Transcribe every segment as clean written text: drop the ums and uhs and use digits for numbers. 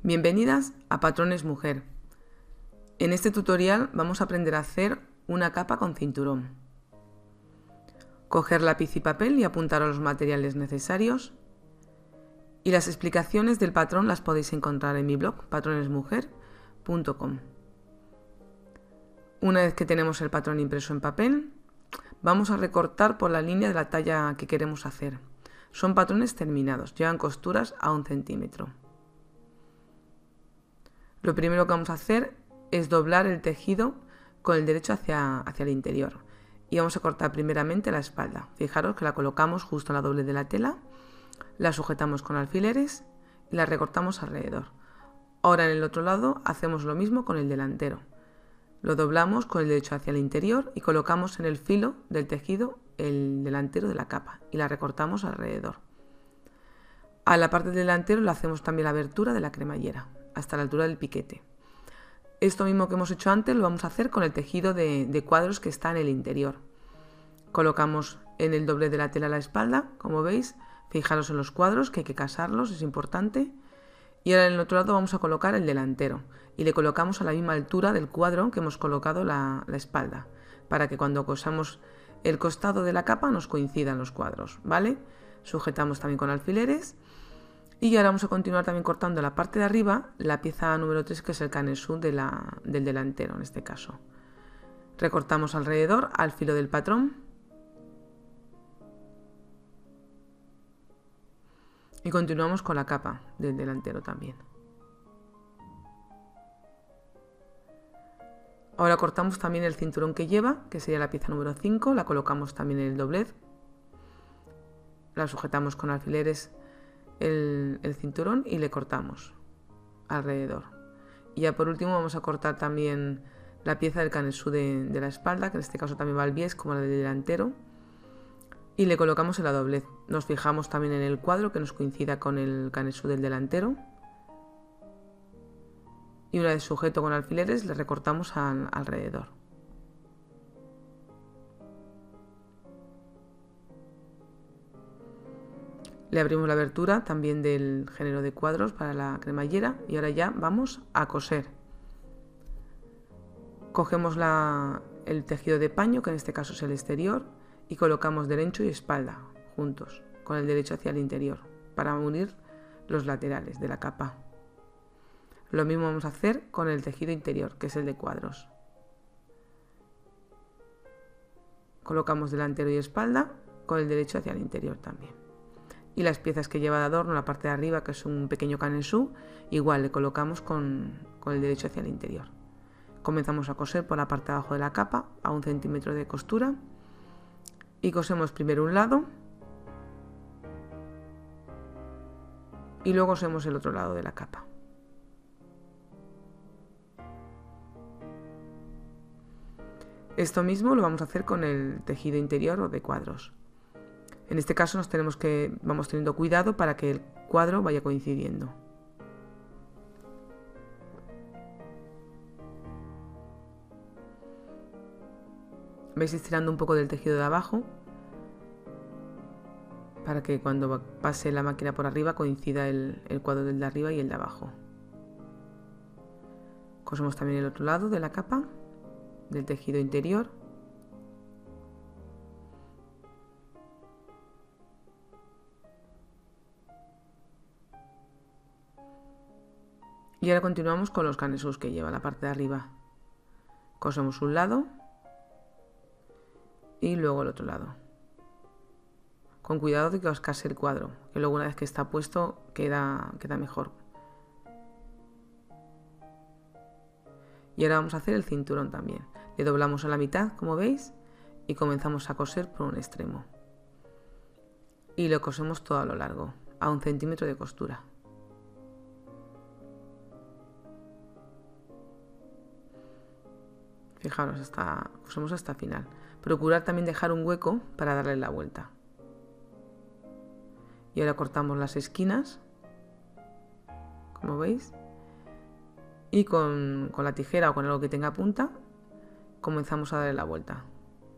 Bienvenidas a Patrones Mujer. En este tutorial vamos a aprender a hacer una capa con cinturón. Coger lápiz y papel y apuntar a los materiales necesarios. Y las explicaciones del patrón las podéis encontrar en mi blog patronesmujer.com. Una vez que tenemos el patrón impreso en papel, vamos a recortar por la línea de la talla que queremos hacer. Son patrones terminados, llevan costuras a 1 centímetro. Lo primero que vamos a hacer es doblar el tejido con el derecho hacia el interior y vamos a cortar primeramente la espalda. Fijaros que la colocamos justo en la doble de la tela, la sujetamos con alfileres y la recortamos alrededor. Ahora en el otro lado hacemos lo mismo con el delantero. Lo doblamos con el derecho hacia el interior y colocamos en el filo del tejido el delantero de la capa y la recortamos alrededor. A la parte del delantero le hacemos también la abertura de la cremallera hasta la altura del piquete. Esto mismo que hemos hecho antes lo vamos a hacer con el tejido de cuadros que está en el interior. Colocamos en el doble de la tela la espalda, como veis, fijaros en los cuadros que hay que casarlos, es importante. Y ahora en el otro lado vamos a colocar el delantero y le colocamos a la misma altura del cuadro que hemos colocado la espalda, para que cuando cosamos el costado de la capa nos coincidan los cuadros, ¿vale? Sujetamos también con alfileres. Y ahora vamos a continuar también cortando la parte de arriba, la pieza número 3, que es el canesú del delantero en este caso. Recortamos alrededor al filo del patrón. Y continuamos con la capa del delantero también. Ahora cortamos también el cinturón que lleva, que sería la pieza número 5, la colocamos también en el doblez. La sujetamos con alfileres el cinturón y le cortamos alrededor. Y ya por último vamos a cortar también la pieza del canesú de la espalda, que en este caso también va al bies como la del delantero, y le colocamos en la doblez. Nos fijamos también en el cuadro que nos coincida con el canesú del delantero y una vez sujeto con alfileres le recortamos alrededor. Le abrimos la abertura también del género de cuadros para la cremallera y ahora ya vamos a coser. Cogemos el tejido de paño, que en este caso es el exterior, y colocamos derecho y espalda juntos, con el derecho hacia el interior, para unir los laterales de la capa. Lo mismo vamos a hacer con el tejido interior, que es el de cuadros. Colocamos delantero y espalda con el derecho hacia el interior también. Y las piezas que lleva de adorno, la parte de arriba, que es un pequeño canesú, igual le colocamos con el derecho hacia el interior. Comenzamos a coser por la parte de abajo de la capa a 1 centímetro de costura y cosemos primero un lado y luego cosemos el otro lado de la capa. Esto mismo lo vamos a hacer con el tejido interior o de cuadros. En este caso vamos teniendo cuidado para que el cuadro vaya coincidiendo. Vais estirando un poco del tejido de abajo para que cuando pase la máquina por arriba coincida el cuadro del de arriba y el de abajo. Cosemos también el otro lado de la capa del tejido interior. Y ahora continuamos con los canesús que lleva la parte de arriba. Cosemos un lado y luego el otro lado. Con cuidado de que os case el cuadro, que luego una vez que está puesto queda mejor. Y ahora vamos a hacer el cinturón también. Le doblamos a la mitad, como veis, y comenzamos a coser por un extremo. Y lo cosemos todo a lo largo, a 1 centímetro de costura. Fijaros, cosemos hasta el final. Procurar también dejar un hueco para darle la vuelta. Y ahora cortamos las esquinas, como veis, y con la tijera o con algo que tenga punta comenzamos a darle la vuelta.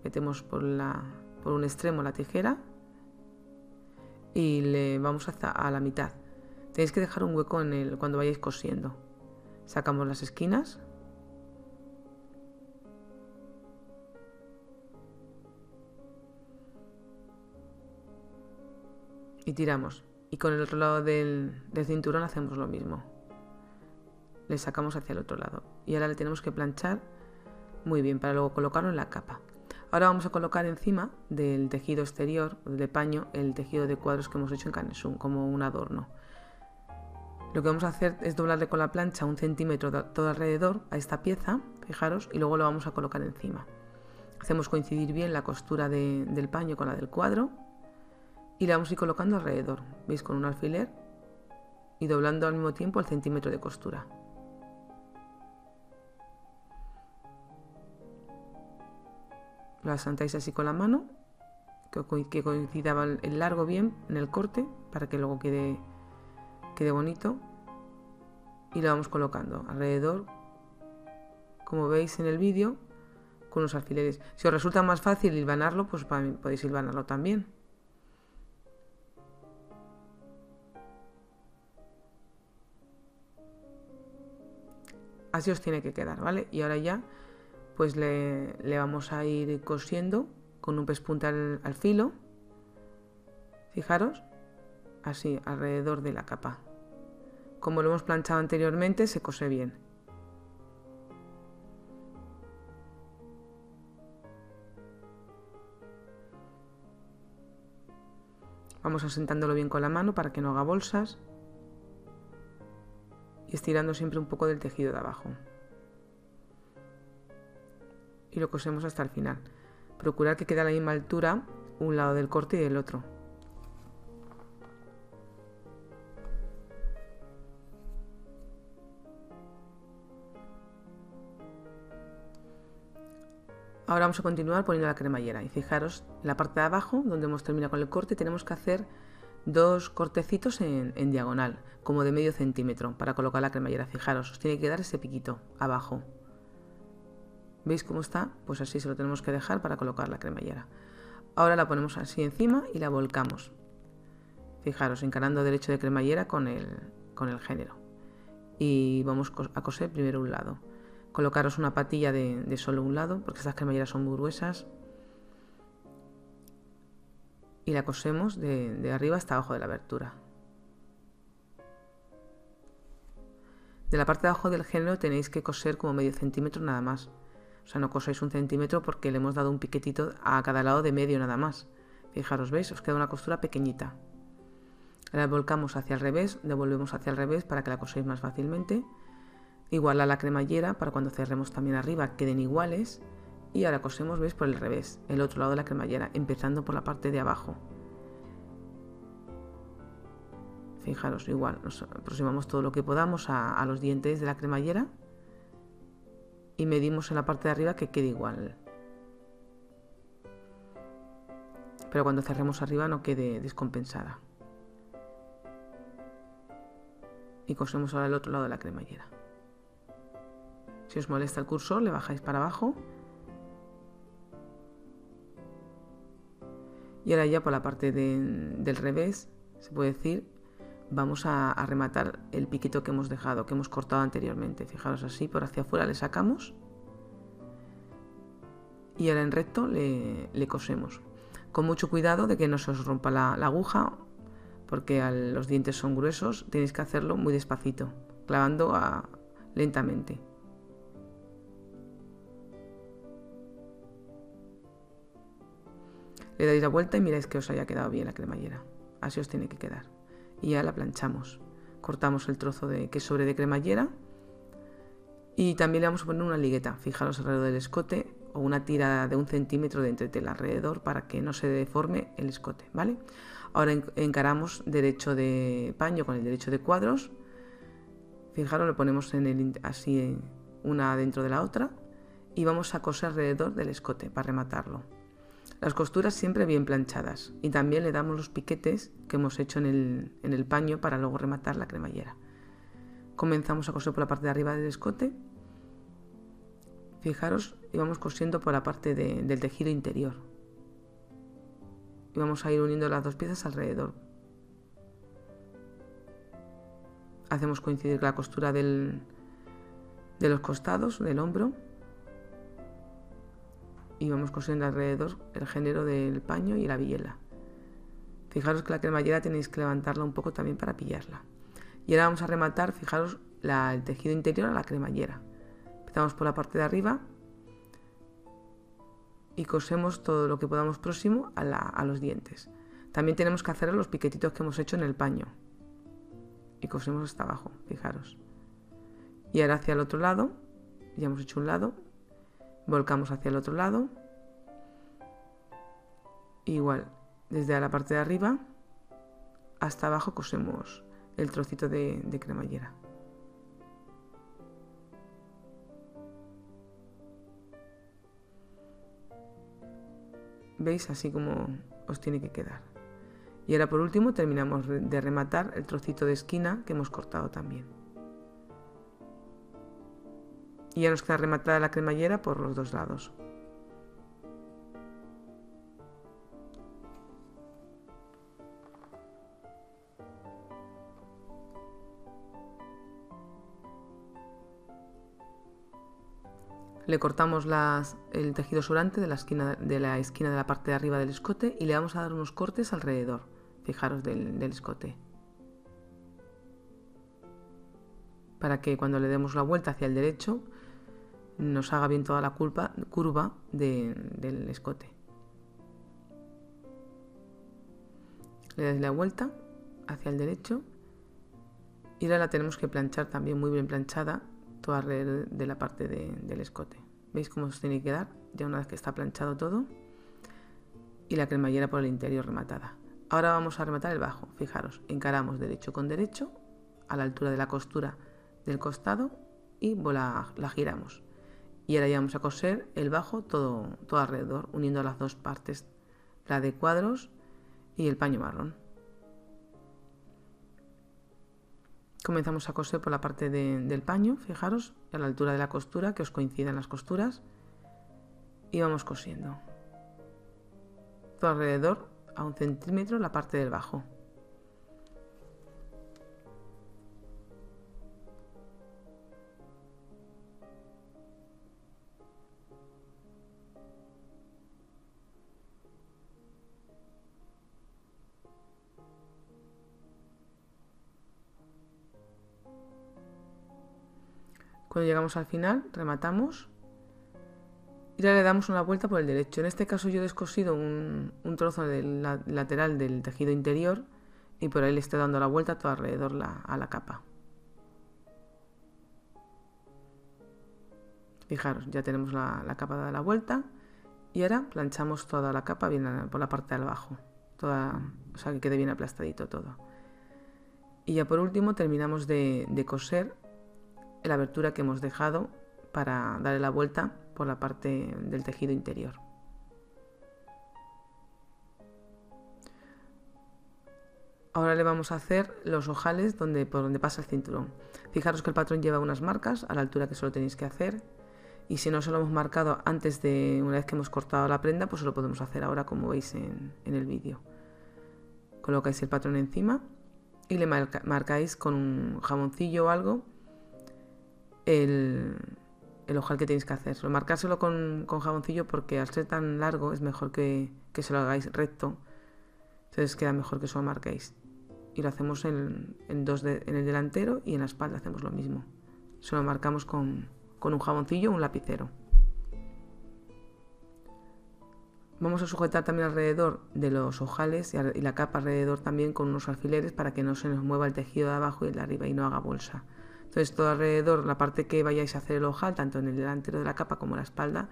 Metemos por un extremo la tijera y le vamos a la mitad. Tenéis que dejar un hueco cuando vayáis cosiendo. Sacamos las esquinas. Y tiramos. Y con el otro lado del cinturón hacemos lo mismo. Le sacamos hacia el otro lado. Y ahora le tenemos que planchar muy bien para luego colocarlo en la capa. Ahora vamos a colocar encima del tejido exterior, de paño, el tejido de cuadros que hemos hecho en Cannesum, como un adorno. Lo que vamos a hacer es doblarle con la plancha 1 centímetro todo alrededor a esta pieza, fijaros, y luego lo vamos a colocar encima. Hacemos coincidir bien la costura del paño con la del cuadro y la vamos a ir colocando alrededor, ¿veis? Con un alfiler y doblando al mismo tiempo el centímetro de costura. Lo asentáis así con la mano, que coincida el largo bien en el corte para que luego quede bonito, y lo vamos colocando alrededor, como veis en el vídeo, con los alfileres. Si os resulta más fácil hilvanarlo, pues podéis hilvanarlo también. Así os tiene que quedar, ¿vale? Y ahora ya pues le vamos a ir cosiendo con un pespunta al filo, fijaros, así alrededor de la capa. Como lo hemos planchado anteriormente, se cose bien. Vamos asentándolo bien con la mano para que no haga bolsas y estirando siempre un poco del tejido de abajo. Y lo cosemos hasta el final. Procurad que quede a la misma altura un lado del corte y el otro. Ahora vamos a continuar poniendo la cremallera y fijaros, en la parte de abajo, donde hemos terminado con el corte, tenemos que hacer 2 cortecitos en diagonal, como de medio centímetro, para colocar la cremallera. Fijaros, os tiene que dar ese piquito abajo. ¿Veis cómo está? Pues así se lo tenemos que dejar para colocar la cremallera. Ahora la ponemos así encima y la volcamos. Fijaros, encarando derecho de cremallera con el género. Y vamos a coser primero un lado. Colocaros una patilla de solo un lado, porque estas cremalleras son muy gruesas. Y la cosemos de arriba hasta abajo de la abertura. De la parte de abajo del género tenéis que coser como medio centímetro nada más. O sea, no cosáis 1 centímetro porque le hemos dado un piquetito a cada lado de medio nada más. Fijaros, ¿veis? Os queda una costura pequeñita. Ahora volcamos hacia el revés, devolvemos hacia el revés para que la coséis más fácilmente. Igual a la cremallera para cuando cerremos también arriba queden iguales. Y ahora cosemos, ¿veis? Por el revés, el otro lado de la cremallera, empezando por la parte de abajo. Fijaros, igual, nos aproximamos todo lo que podamos a los dientes de la cremallera y medimos en la parte de arriba que quede igual. Pero cuando cerremos arriba no quede descompensada. Y cosemos ahora el otro lado de la cremallera. Si os molesta el cursor, le bajáis para abajo. Y ahora ya por la parte del revés, se puede decir, vamos a rematar el piquito que hemos dejado, que hemos cortado anteriormente. Fijaros así, por hacia afuera le sacamos. Y ahora en recto le cosemos. Con mucho cuidado de que no se os rompa la aguja, porque los dientes son gruesos, tenéis que hacerlo muy despacito, clavando lentamente. Le dais la vuelta y miráis que os haya quedado bien la cremallera. Así os tiene que quedar. Y ya la planchamos. Cortamos el trozo que sobre de cremallera. Y también le vamos a poner una ligueta. Fijaros alrededor del escote o una tira de 1 centímetro de entretela alrededor para que no se deforme el escote, ¿vale? Ahora encaramos derecho de paño con el derecho de cuadros. Fijaros, lo ponemos así una dentro de la otra. Y vamos a coser alrededor del escote para rematarlo. Las costuras siempre bien planchadas y también le damos los piquetes que hemos hecho en el paño para luego rematar la cremallera. Comenzamos a coser por la parte de arriba del escote. Fijaros, y vamos cosiendo por la parte del tejido interior. Y vamos a ir uniendo las 2 piezas alrededor. hacemos coincidir la costura de los costados, del hombro, y vamos cosiendo alrededor el género del paño y la villela. Fijaros que la cremallera tenéis que levantarla un poco también para pillarla. Y ahora vamos a rematar, fijaros, el tejido interior a la cremallera. Empezamos por la parte de arriba y cosemos todo lo que podamos próximo a los dientes. También tenemos que hacer los piquetitos que hemos hecho en el paño. Y cosemos hasta abajo, fijaros. Y ahora hacia el otro lado, ya hemos hecho un lado, volcamos hacia el otro lado. Igual, desde la parte de arriba hasta abajo cosemos el trocito de cremallera. ¿Veis? Así como os tiene que quedar. Y ahora por último terminamos de rematar el trocito de esquina que hemos cortado también. Y ya nos queda rematada la cremallera por los dos lados. Le cortamos el tejido sobrante de la esquina de la parte de arriba del escote y le vamos a dar unos cortes alrededor, fijaros, del escote. Para que cuando le demos la vuelta hacia el derecho nos haga bien toda la curva del escote. Le dais la vuelta hacia el derecho y ahora la tenemos que planchar también muy bien planchada, todo alrededor de la parte del escote. ¿Veis cómo se tiene que quedar? Ya una vez que está planchado todo y la cremallera por el interior rematada. Ahora vamos a rematar el bajo. Fijaros, encaramos derecho con derecho a la altura de la costura del costado y la giramos. Y ahora ya vamos a coser el bajo todo alrededor, uniendo las dos partes, la de cuadros y el paño marrón. Comenzamos a coser por la parte del paño, fijaros, a la altura de la costura, que os coincidan las costuras, y vamos cosiendo todo alrededor a 1 centímetro la parte del bajo. Cuando llegamos al final, rematamos y ahora le damos una vuelta por el derecho. En este caso yo he descosido un trozo del lateral del tejido interior y por ahí le estoy dando la vuelta todo alrededor a la capa. Fijaros, ya tenemos la capa dada la vuelta y ahora planchamos toda la capa bien por la parte de abajo, o sea que quede bien aplastadito todo. Y ya por último terminamos de coser la abertura que hemos dejado para darle la vuelta por la parte del tejido interior. Ahora le vamos a hacer los ojales por donde pasa el cinturón. Fijaros que el patrón lleva unas marcas a la altura que solo tenéis que hacer, y si no se lo hemos marcado antes de una vez que hemos cortado la prenda, pues se lo podemos hacer ahora como veis en el vídeo. Colocáis el patrón encima y le marcáis con un jamoncillo o algo el ojal que tenéis que hacer. Marcárselo con jamoncillo porque al ser tan largo es mejor que se lo hagáis recto, entonces queda mejor que se lo marquéis. Y lo hacemos en el delantero y en la espalda hacemos lo mismo. Se lo marcamos con un jamoncillo o un lapicero. Vamos a sujetar también alrededor de los ojales y la capa alrededor también con unos alfileres para que no se nos mueva el tejido de abajo y el de arriba y no haga bolsa. Entonces todo alrededor, la parte que vayáis a hacer el ojal, tanto en el delantero de la capa como en la espalda,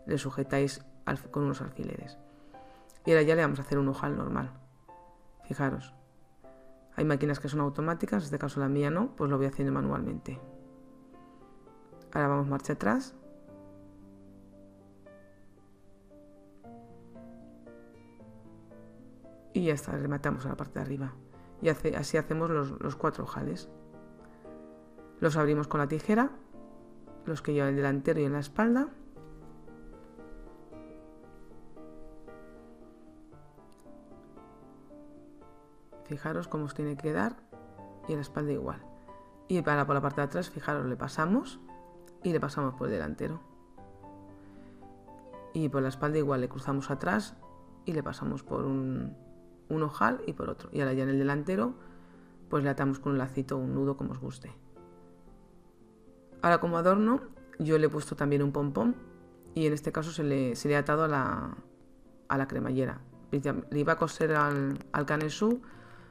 le sujetáis con unos alfileres. Y ahora ya le vamos a hacer un ojal normal. Fijaros, hay máquinas que son automáticas, en este caso la mía no, pues lo voy haciendo manualmente. Ahora vamos marcha atrás. Y ya está, rematamos a la parte de arriba. Y así hacemos los 4 ojales. Los abrimos con la tijera, los que llevan el delantero y en la espalda. Fijaros cómo os tiene que quedar y en la espalda igual. Y para por la parte de atrás, fijaros, le pasamos y le pasamos por el delantero. Y por la espalda igual, le cruzamos atrás y le pasamos por un ojal y por otro. Y ahora ya en el delantero, pues le atamos con un lacito o un nudo como os guste. Ahora como adorno, yo le he puesto también un pompón y en este caso se le ha atado a la cremallera. Le iba a coser al canesú,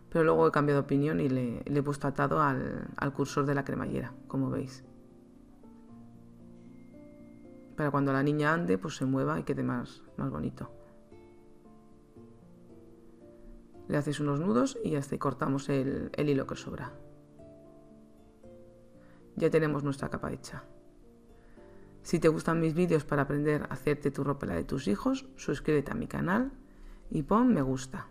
pero luego he cambiado de opinión y le he puesto atado al cursor de la cremallera, como veis. Para cuando la niña ande, pues se mueva y quede más bonito. Le hacéis unos nudos y ya está, y cortamos el hilo que sobra. Ya tenemos nuestra capa hecha. Si te gustan mis vídeos para aprender a hacerte tu ropa y la de tus hijos, suscríbete a mi canal y pon me gusta.